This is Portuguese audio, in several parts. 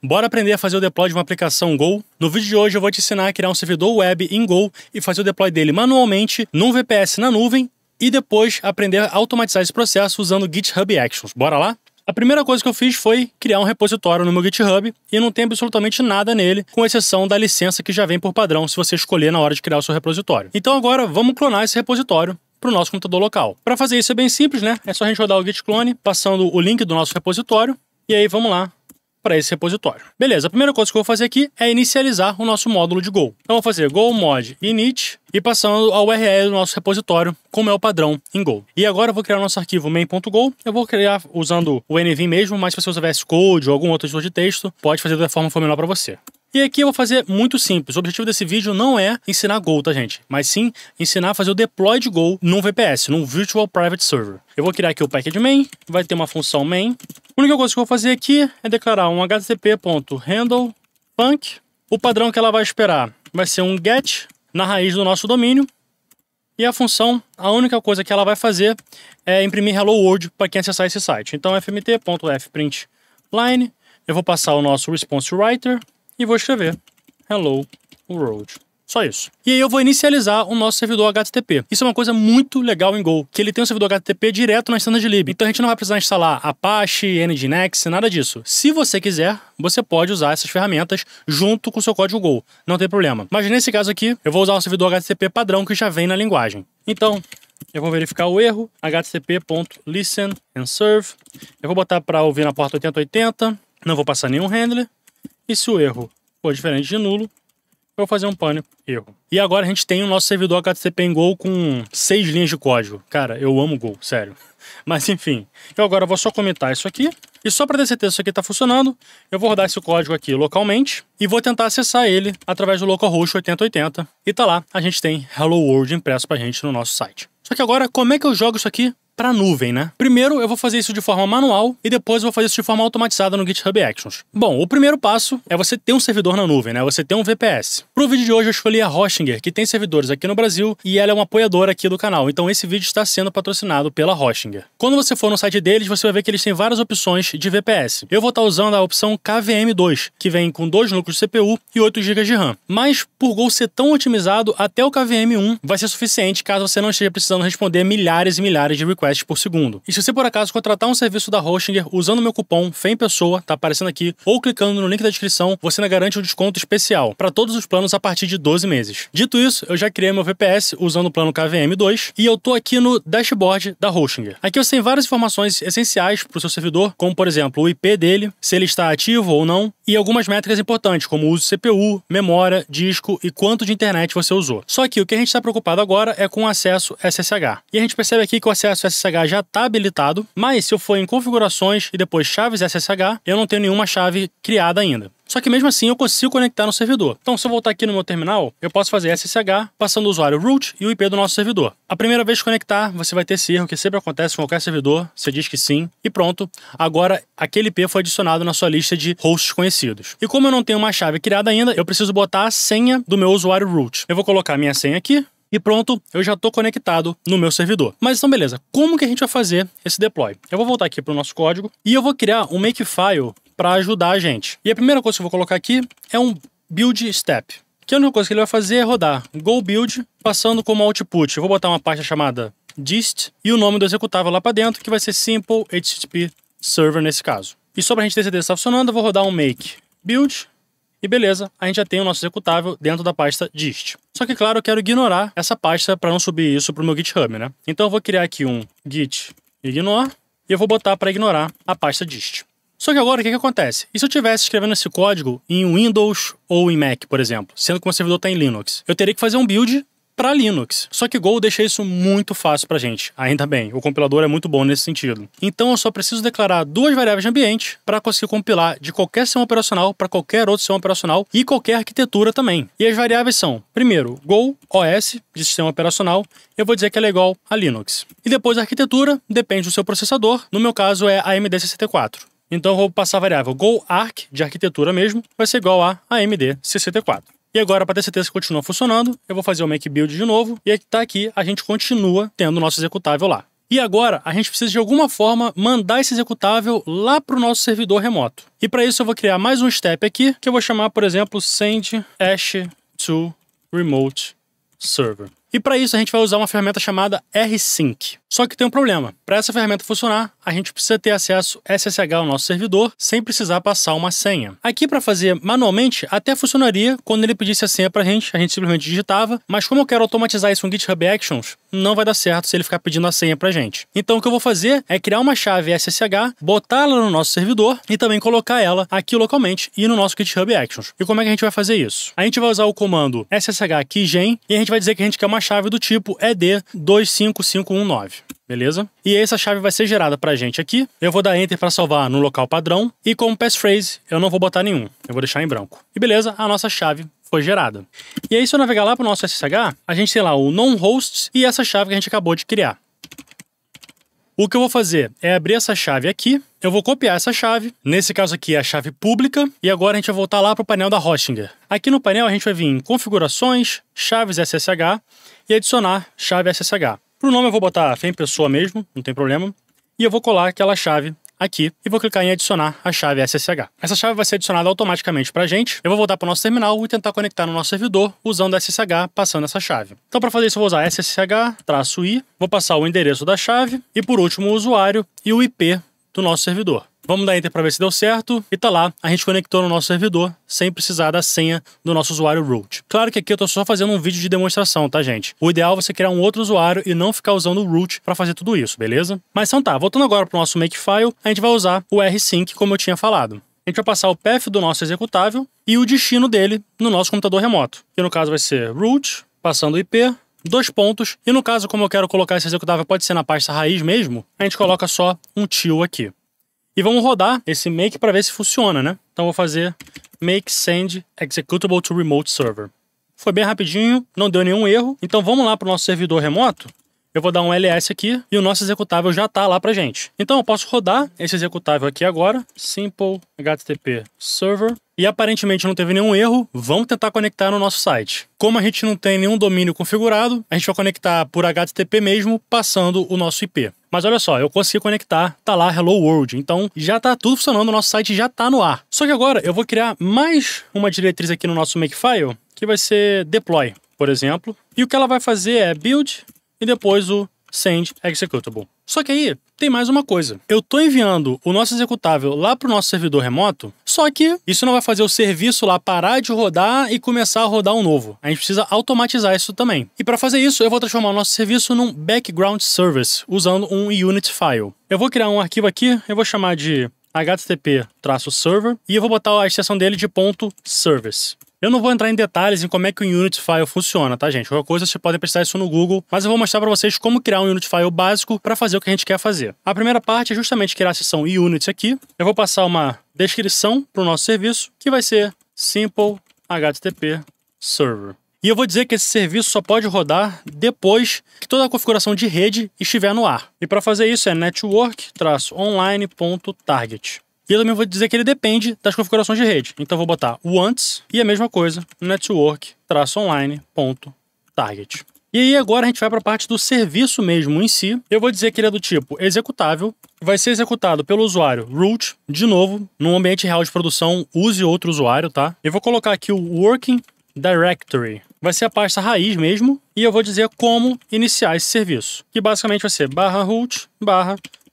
Bora aprender a fazer o deploy de uma aplicação Go? No vídeo de hoje eu vou te ensinar a criar um servidor web em Go e fazer o deploy dele manualmente num VPS na nuvem e depois aprender a automatizar esse processo usando GitHub Actions. Bora lá? A primeira coisa que eu fiz foi criar um repositório no meu GitHub e não tem absolutamente nada nele, com exceção da licença que já vem por padrão se você escolher na hora de criar o seu repositório. Então agora vamos clonar esse repositório para o nosso computador local. Para fazer isso é bem simples, né? É só a gente rodar o git clone, passando o link do nosso repositório e aí vamos lá para esse repositório. Beleza, a primeira coisa que eu vou fazer aqui é inicializar o nosso módulo de Go. Então eu vou fazer go mod init e passando a URL do nosso repositório, como é o padrão em Go. E agora eu vou criar o nosso arquivo main.go. Eu vou criar usando o NVim mesmo, mas se você usar VS Code ou algum outro editor de texto, pode fazer da forma que for melhor para você. E aqui eu vou fazer muito simples. O objetivo desse vídeo não é ensinar Go, tá, gente? Mas sim ensinar a fazer o deploy de Go num VPS, num Virtual Private Server. Eu vou criar aqui o package main, vai ter uma função main. A única coisa que eu vou fazer aqui é declarar um http.handle.func. O padrão que ela vai esperar vai ser um get na raiz do nosso domínio. E a função, a única coisa que ela vai fazer é imprimir Hello World para quem acessar esse site. Então fmt.fprintline, eu vou passar o nosso response writer e vou escrever Hello World. Só isso. E aí eu vou inicializar o nosso servidor HTTP. Isso é uma coisa muito legal em Go, que ele tem um servidor HTTP direto na standard lib. Então a gente não vai precisar instalar Apache, Nginx, nada disso. Se você quiser, você pode usar essas ferramentas junto com o seu código Go. Não tem problema. Mas nesse caso aqui, eu vou usar o servidor HTTP padrão que já vem na linguagem. Então, eu vou verificar o erro, http.listen and serve. Eu vou botar para ouvir na porta 8080, não vou passar nenhum handler. E se o erro for diferente de nulo, eu vou fazer um pânico erro. E agora a gente tem o nosso servidor HTTP em Go com 6 linhas de código. Cara, eu amo Go, sério. Mas enfim, eu agora vou só comentar isso aqui. E só para ter certeza que isso aqui está funcionando, eu vou rodar esse código aqui localmente e vou tentar acessar ele através do localhost 8080. E tá lá, a gente tem Hello World impresso pra gente no nosso site. Só que agora, como é que eu jogo isso aqui para nuvem, né? Primeiro eu vou fazer isso de forma manual e depois eu vou fazer isso de forma automatizada no GitHub Actions. Bom, o primeiro passo é você ter um servidor na nuvem, né? Você ter um VPS. Pro vídeo de hoje eu escolhi a Hostinger, que tem servidores aqui no Brasil e ela é uma apoiadora aqui do canal. Então esse vídeo está sendo patrocinado pela Hostinger. Quando você for no site deles, você vai ver que eles têm várias opções de VPS. Eu vou estar usando a opção KVM2, que vem com 2 núcleos de CPU e 8 GB de RAM. Mas por Go ser tão otimizado, até o KVM1 vai ser suficiente caso você não esteja precisando responder milhares e milhares de requests por segundo. E se você por acaso contratar um serviço da Hostinger usando o meu cupom FEMPESSOA, tá aparecendo aqui, ou clicando no link da descrição, você ainda garante um desconto especial para todos os planos a partir de 12 meses. Dito isso, eu já criei meu VPS usando o plano KVM2 e eu tô aqui no dashboard da Hostinger. Aqui eu tenho várias informações essenciais para o seu servidor, como por exemplo o IP dele, se ele está ativo ou não, e algumas métricas importantes, como o uso de CPU, memória, disco e quanto de internet você usou. Só que o que a gente está preocupado agora é com o acesso SSH. E a gente percebe aqui que o acesso SSH já está habilitado, mas se eu for em configurações e depois chaves SSH, eu não tenho nenhuma chave criada ainda. Só que mesmo assim eu consigo conectar no servidor. Então se eu voltar aqui no meu terminal, eu posso fazer SSH passando o usuário root e o IP do nosso servidor. A primeira vez que conectar, você vai ter esse erro que sempre acontece com qualquer servidor, você diz que sim e pronto. Agora aquele IP foi adicionado na sua lista de hosts conhecidos. E como eu não tenho uma chave criada ainda, eu preciso botar a senha do meu usuário root. Eu vou colocar a minha senha aqui. E pronto, eu já estou conectado no meu servidor. Mas então beleza, como que a gente vai fazer esse deploy? Eu vou voltar aqui para o nosso código e eu vou criar um makefile para ajudar a gente. E a primeira coisa que eu vou colocar aqui é um build step. Que a única coisa que ele vai fazer é rodar go build, passando como output. Eu vou botar uma pasta chamada dist e o nome do executável lá para dentro, que vai ser simple HTTP server nesse caso. E só para a gente ter certeza que está funcionando, eu vou rodar um make build. E beleza, a gente já tem o nosso executável dentro da pasta dist. Só que, claro, eu quero ignorar essa pasta para não subir isso para o meu GitHub, né? Então eu vou criar aqui um git ignore e eu vou botar para ignorar a pasta dist. Só que agora o que acontece? E se eu estivesse escrevendo esse código em Windows ou em Mac, por exemplo, sendo que o meu servidor está em Linux? Eu teria que fazer um build para Linux. Só que Go deixa isso muito fácil pra gente. Ainda bem, o compilador é muito bom nesse sentido. Então eu só preciso declarar 2 variáveis de ambiente para conseguir compilar de qualquer sistema operacional para qualquer outro sistema operacional e qualquer arquitetura também. E as variáveis são, primeiro, Go OS de sistema operacional, eu vou dizer que ela é igual a Linux. E depois a arquitetura depende do seu processador, no meu caso é AMD64. Então eu vou passar a variável Go Arch de arquitetura mesmo, vai ser igual a AMD64. E agora, para ter certeza que continua funcionando, eu vou fazer o make build de novo. E tá aqui, a gente continua tendo o nosso executável lá. E agora, a gente precisa de alguma forma mandar esse executável lá para o nosso servidor remoto. E para isso eu vou criar mais um step aqui, que eu vou chamar, por exemplo, send hash to remote server. E para isso a gente vai usar uma ferramenta chamada rsync. Só que tem um problema. Para essa ferramenta funcionar, a gente precisa ter acesso SSH ao nosso servidor sem precisar passar uma senha. Aqui para fazer manualmente até funcionaria quando ele pedisse a senha para a gente simplesmente digitava, mas como eu quero automatizar isso com GitHub Actions, não vai dar certo se ele ficar pedindo a senha pra gente. Então o que eu vou fazer é criar uma chave SSH, botar ela no nosso servidor e também colocar ela aqui localmente e no nosso GitHub Actions. E como é que a gente vai fazer isso? A gente vai usar o comando ssh keygen e a gente vai dizer que a gente quer uma chave do tipo ed25519. Beleza? E essa chave vai ser gerada pra gente aqui. Eu vou dar Enter para salvar no local padrão. E como passphrase, eu não vou botar nenhum. Eu vou deixar em branco. E beleza, a nossa chave foi gerada. E aí, se eu navegar lá pro nosso SSH, a gente tem lá o non-hosts e essa chave que a gente acabou de criar. O que eu vou fazer é abrir essa chave aqui. Eu vou copiar essa chave. Nesse caso aqui é a chave pública. E agora a gente vai voltar lá pro painel da Hostinger. Aqui no painel a gente vai vir em configurações, chaves SSH e adicionar chave SSH. Pro nome eu vou botar Fem Pessoa mesmo, não tem problema. E eu vou colar aquela chave aqui e vou clicar em adicionar a chave SSH. Essa chave vai ser adicionada automaticamente pra gente. Eu vou voltar para o nosso terminal e tentar conectar no nosso servidor usando SSH passando essa chave. Então para fazer isso eu vou usar SSH-i, vou passar o endereço da chave e por último o usuário e o IP do nosso servidor. Vamos dar Enter para ver se deu certo. E tá lá, a gente conectou no nosso servidor sem precisar da senha do nosso usuário root. Claro que aqui eu tô só fazendo um vídeo de demonstração, tá, gente? O ideal é você criar um outro usuário e não ficar usando o root para fazer tudo isso, beleza? Mas então tá, voltando agora pro nosso Makefile, a gente vai usar o rsync como eu tinha falado. A gente vai passar o path do nosso executável e o destino dele no nosso computador remoto. Que no caso vai ser root, passando o IP, 2 pontos. E no caso, como eu quero colocar esse executável, pode ser na pasta raiz mesmo, a gente coloca só um til aqui. E vamos rodar esse make para ver se funciona, né? Então eu vou fazer make send executable to remote server. Foi bem rapidinho, não deu nenhum erro. Então vamos lá para o nosso servidor remoto. Eu vou dar um ls aqui e o nosso executável já está lá pra gente. Então eu posso rodar esse executável aqui agora, simple http server, e aparentemente não teve nenhum erro. Vamos tentar conectar no nosso site. Como a gente não tem nenhum domínio configurado, a gente vai conectar por HTTP mesmo, passando o nosso IP. Mas olha só, eu consegui conectar, tá lá Hello World, então já tá tudo funcionando, o nosso site já tá no ar. Só que agora eu vou criar mais uma diretriz aqui no nosso Makefile, que vai ser deploy, por exemplo. E o que ela vai fazer é build e depois o send executable. Só que aí tem mais uma coisa. Eu tô enviando o nosso executável lá pro nosso servidor remoto, só que isso não vai fazer o serviço lá parar de rodar e começar a rodar um novo. A gente precisa automatizar isso também. E para fazer isso, eu vou transformar o nosso serviço num background service, usando um unit file. Eu vou criar um arquivo aqui, eu vou chamar de http-server e eu vou botar a extensão dele de .service. Eu não vou entrar em detalhes em como é que o Unit File funciona, tá, gente? Qualquer coisa, vocês podem pesquisar isso no Google, mas eu vou mostrar para vocês como criar um Unit File básico para fazer o que a gente quer fazer. A primeira parte é justamente criar a seção Units aqui. Eu vou passar uma descrição para o nosso serviço, que vai ser Simple HTTP Server. E eu vou dizer que esse serviço só pode rodar depois que toda a configuração de rede estiver no ar. E para fazer isso é network-online.target. E eu também vou dizer que ele depende das configurações de rede. Então eu vou botar o antes e a mesma coisa, network-online.target. E aí agora a gente vai para a parte do serviço mesmo em si. Eu vou dizer que ele é do tipo executável, vai ser executado pelo usuário root, de novo, num ambiente real de produção, use outro usuário, tá? Eu vou colocar aqui o working directory. Vai ser a pasta raiz mesmo, e eu vou dizer como iniciar esse serviço. Que basicamente vai ser /root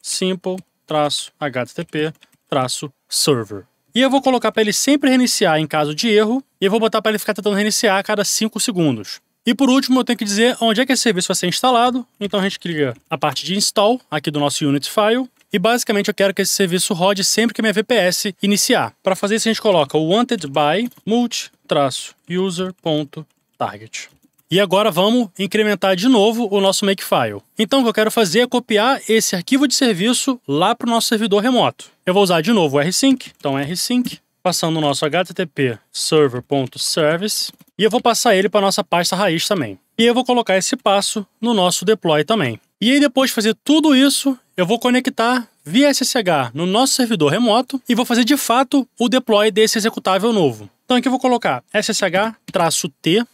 /simple-http-server. E eu vou colocar para ele sempre reiniciar em caso de erro, e eu vou botar para ele ficar tentando reiniciar a cada 5 segundos. E por último, eu tenho que dizer onde é que esse serviço vai ser instalado. Então a gente clica a parte de install, aqui do nosso unit file, e basicamente eu quero que esse serviço rode sempre que a minha VPS iniciar. Para fazer isso a gente coloca o wanted by multi-user.target. E agora vamos incrementar de novo o nosso Makefile. Então o que eu quero fazer é copiar esse arquivo de serviço lá para o nosso servidor remoto. Eu vou usar de novo o rsync, então rsync, passando o nosso http server.service, e eu vou passar ele para a nossa pasta raiz também. E eu vou colocar esse passo no nosso deploy também. E aí depois de fazer tudo isso, eu vou conectar via SSH no nosso servidor remoto e vou fazer de fato o deploy desse executável novo. Então aqui eu vou colocar ssh-t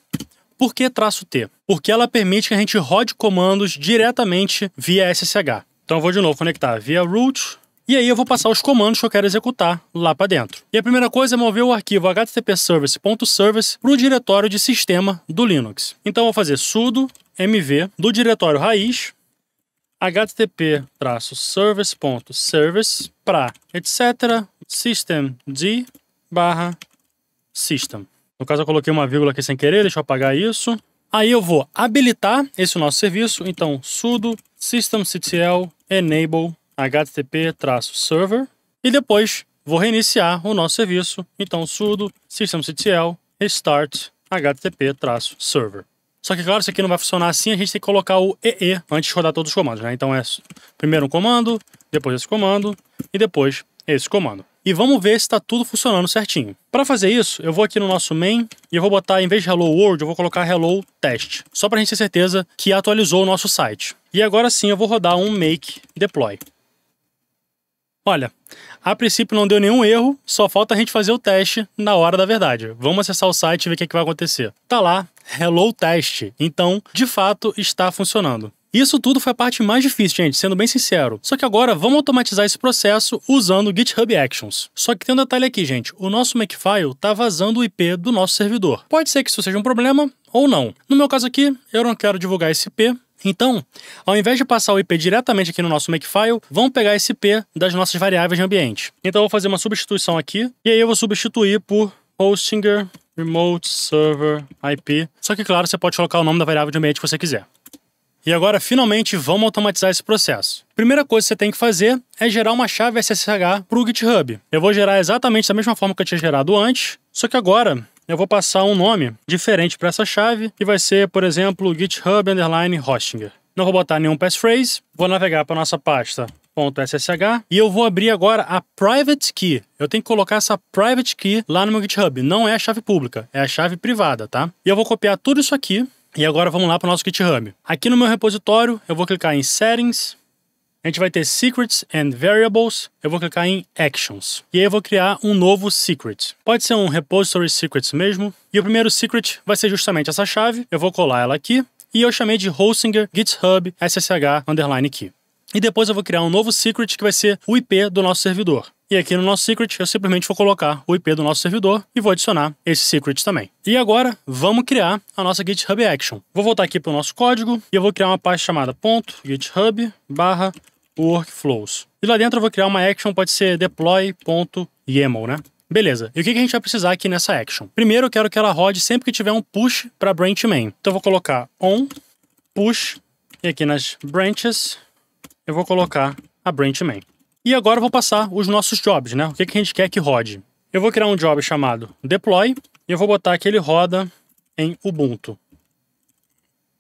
Por que -T? Porque ela permite que a gente rode comandos diretamente via SSH. Então eu vou de novo conectar via root, e aí eu vou passar os comandos que eu quero executar lá para dentro. E a primeira coisa é mover o arquivo http://service.service para o diretório de sistema do Linux. Então eu vou fazer sudo mv do diretório raiz http://service.service para etc systemd/system. No caso eu coloquei uma vírgula aqui sem querer, deixa eu apagar isso. Aí eu vou habilitar esse nosso serviço, então sudo systemctl enable http://server e depois vou reiniciar o nosso serviço, então sudo systemctl restart http://server. Só que, claro, isso aqui não vai funcionar assim, a gente tem que colocar o EE antes de rodar todos os comandos, né? Então é primeiro um comando, depois esse comando e depois esse comando. E vamos ver se está tudo funcionando certinho. Para fazer isso, eu vou aqui no nosso main e eu vou botar, em vez de hello world, eu vou colocar hello test. Só para a gente ter certeza que atualizou o nosso site. E agora sim eu vou rodar um make deploy. Olha, a princípio não deu nenhum erro, só falta a gente fazer o teste na hora da verdade. Vamos acessar o site e ver o que vai acontecer. Tá lá, hello test. Então, de fato, está funcionando. Isso tudo foi a parte mais difícil, gente, sendo bem sincero. Só que agora vamos automatizar esse processo usando o GitHub Actions. Só que tem um detalhe aqui, gente. O nosso Makefile está vazando o IP do nosso servidor. Pode ser que isso seja um problema ou não. No meu caso aqui, eu não quero divulgar esse IP. Então, ao invés de passar o IP diretamente aqui no nosso Makefile, vamos pegar esse IP das nossas variáveis de ambiente. Então eu vou fazer uma substituição aqui, e aí eu vou substituir por Hostinger Remote Server IP. Só que, claro, você pode colocar o nome da variável de ambiente que você quiser. E agora, finalmente, vamos automatizar esse processo. Primeira coisa que você tem que fazer é gerar uma chave SSH para o GitHub. Eu vou gerar exatamente da mesma forma que eu tinha gerado antes, só que agora eu vou passar um nome diferente para essa chave, que vai ser, por exemplo, GitHub_Hostinger. Não vou botar nenhum passphrase, vou navegar para nossa pasta .ssh e eu vou abrir agora a private key. Eu tenho que colocar essa private key lá no meu GitHub. Não é a chave pública, é a chave privada, tá? E eu vou copiar tudo isso aqui e agora vamos lá para o nosso GitHub. Aqui no meu repositório, eu vou clicar em Settings. A gente vai ter Secrets and Variables. Eu vou clicar em Actions. E aí eu vou criar um novo secret. Pode ser um Repository Secrets mesmo. E o primeiro secret vai ser justamente essa chave. Eu vou colar ela aqui. E eu chamei de Hostinger GitHub SSH_key. E depois eu vou criar um novo secret que vai ser o IP do nosso servidor. E aqui no nosso secret eu simplesmente vou colocar o IP do nosso servidor e vou adicionar esse secret também. E agora vamos criar a nossa GitHub Action. Vou voltar aqui para o nosso código e eu vou criar uma pasta chamada .github/workflows. E lá dentro eu vou criar uma action, pode ser deploy.yaml, né? Beleza, e o que a gente vai precisar aqui nessa action? Primeiro eu quero que ela rode sempre que tiver um push para branch main. Então eu vou colocar on push e aqui nas branches eu vou colocar a branch main. E agora eu vou passar os nossos jobs, né? O que a gente quer que rode. Eu vou criar um job chamado deploy e eu vou botar que ele roda em Ubuntu.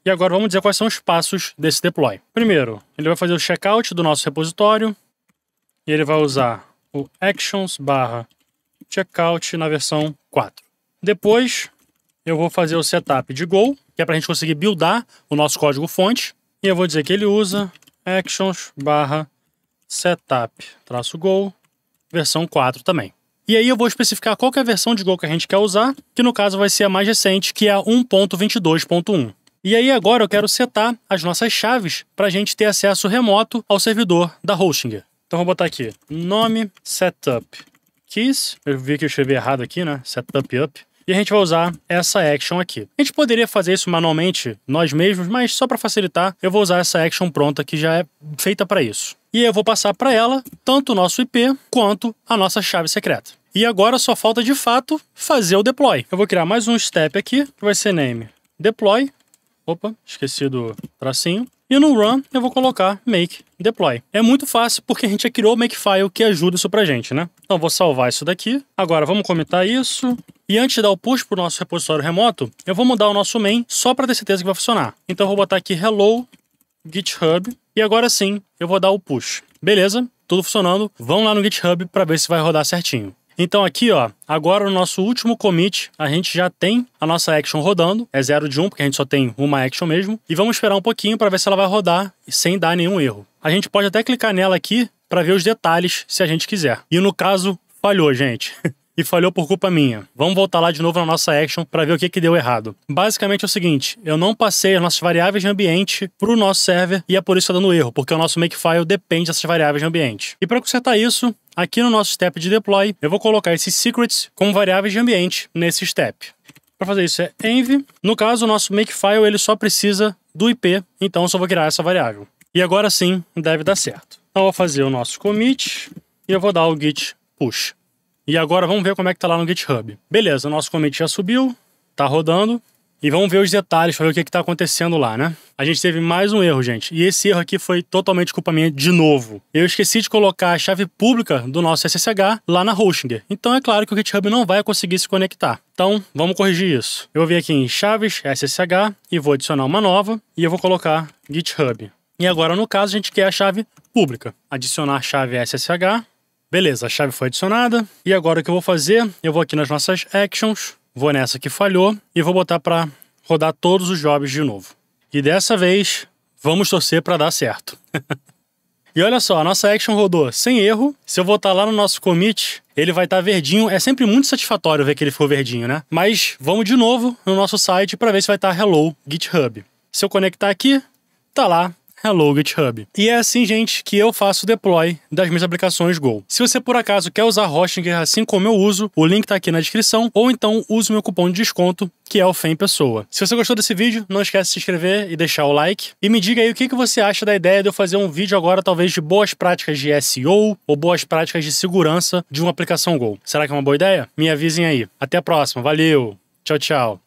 E agora vamos dizer quais são os passos desse deploy. Primeiro, ele vai fazer o checkout do nosso repositório e ele vai usar o actions/checkout na versão 4. Depois, eu vou fazer o setup de Go, que é para a gente conseguir buildar o nosso código fonte. E eu vou dizer que ele usa actions/setup-go versão 4 também. E aí eu vou especificar qual que é a versão de Go que a gente quer usar, que no caso vai ser a mais recente, que é a 1.22.1. E aí agora eu quero setar as nossas chaves para a gente ter acesso remoto ao servidor da Hostinger. Então eu vou botar aqui nome setup keys. Eu vi que eu escrevi errado aqui, né? Setup up. E a gente vai usar essa action aqui. A gente poderia fazer isso manualmente nós mesmos, mas só para facilitar, eu vou usar essa action pronta que já é feita para isso. E aí eu vou passar para ela tanto o nosso IP quanto a nossa chave secreta. E agora só falta de fato fazer o deploy. Eu vou criar mais um step aqui, que vai ser name deploy. Opa, esqueci do tracinho. E no run eu vou colocar make deploy. É muito fácil porque a gente já criou o makefile que ajuda isso pra gente, né? Então eu vou salvar isso daqui. Agora vamos comentar isso. E antes de dar o push pro nosso repositório remoto, eu vou mudar o nosso main só para ter certeza que vai funcionar. Então eu vou botar aqui hello GitHub. E agora sim eu vou dar o push. Beleza, tudo funcionando. Vamos lá no GitHub para ver se vai rodar certinho. Então aqui, ó, agora no nosso último commit, a gente já tem a nossa action rodando. É 0 de 1, porque a gente só tem uma action mesmo. E vamos esperar um pouquinho para ver se ela vai rodar sem dar nenhum erro. A gente pode até clicar nela aqui para ver os detalhes, se a gente quiser. E no caso, falhou, gente. e falhou por culpa minha. Vamos voltar lá de novo na nossa action para ver o que deu errado. Basicamente é o seguinte, eu não passei as nossas variáveis de ambiente pro nosso server e é por isso que tá dando erro, porque o nosso makefile depende dessas variáveis de ambiente. E para consertar isso, aqui no nosso step de deploy, eu vou colocar esses secrets como variáveis de ambiente nesse step. Para fazer isso é env. No caso, o nosso makefile ele só precisa do IP, então eu só vou criar essa variável. E agora sim, deve dar certo. Então eu vou fazer o nosso commit e eu vou dar o git push. E agora vamos ver como é que tá lá no GitHub. Beleza, o nosso commit já subiu, tá rodando. E vamos ver os detalhes para ver o que tá acontecendo lá, né? A gente teve mais um erro, gente. E esse erro aqui foi totalmente culpa minha de novo. Eu esqueci de colocar a chave pública do nosso SSH lá na Hostinger. Então é claro que o GitHub não vai conseguir se conectar. Então, vamos corrigir isso. Eu vou vir aqui em chaves SSH e vou adicionar uma nova. E eu vou colocar GitHub. E agora, no caso, a gente quer a chave pública. Adicionar a chave SSH. Beleza, a chave foi adicionada. E agora o que eu vou fazer? Eu vou aqui nas nossas actions. Vou nessa que falhou e vou botar para rodar todos os jobs de novo. E dessa vez, vamos torcer para dar certo. E olha só, a nossa action rodou sem erro. Se eu voltar lá no nosso commit, ele vai estar verdinho. É sempre muito satisfatório ver que ele ficou verdinho, né? Mas vamos de novo no nosso site para ver se vai estar Hello GitHub. Se eu conectar aqui, tá lá. Hello GitHub. E é assim, gente, que eu faço o deploy das minhas aplicações Go. Se você por acaso quer usar Hostinger assim como eu uso, o link tá aqui na descrição, ou então use o meu cupom de desconto, que é o FEM Pessoa. Se você gostou desse vídeo, não esquece de se inscrever e deixar o like. E me diga aí o que você acha da ideia de eu fazer um vídeo agora, talvez, de boas práticas de SEO ou boas práticas de segurança de uma aplicação Go. Será que é uma boa ideia? Me avisem aí. Até a próxima. Valeu! Tchau, tchau.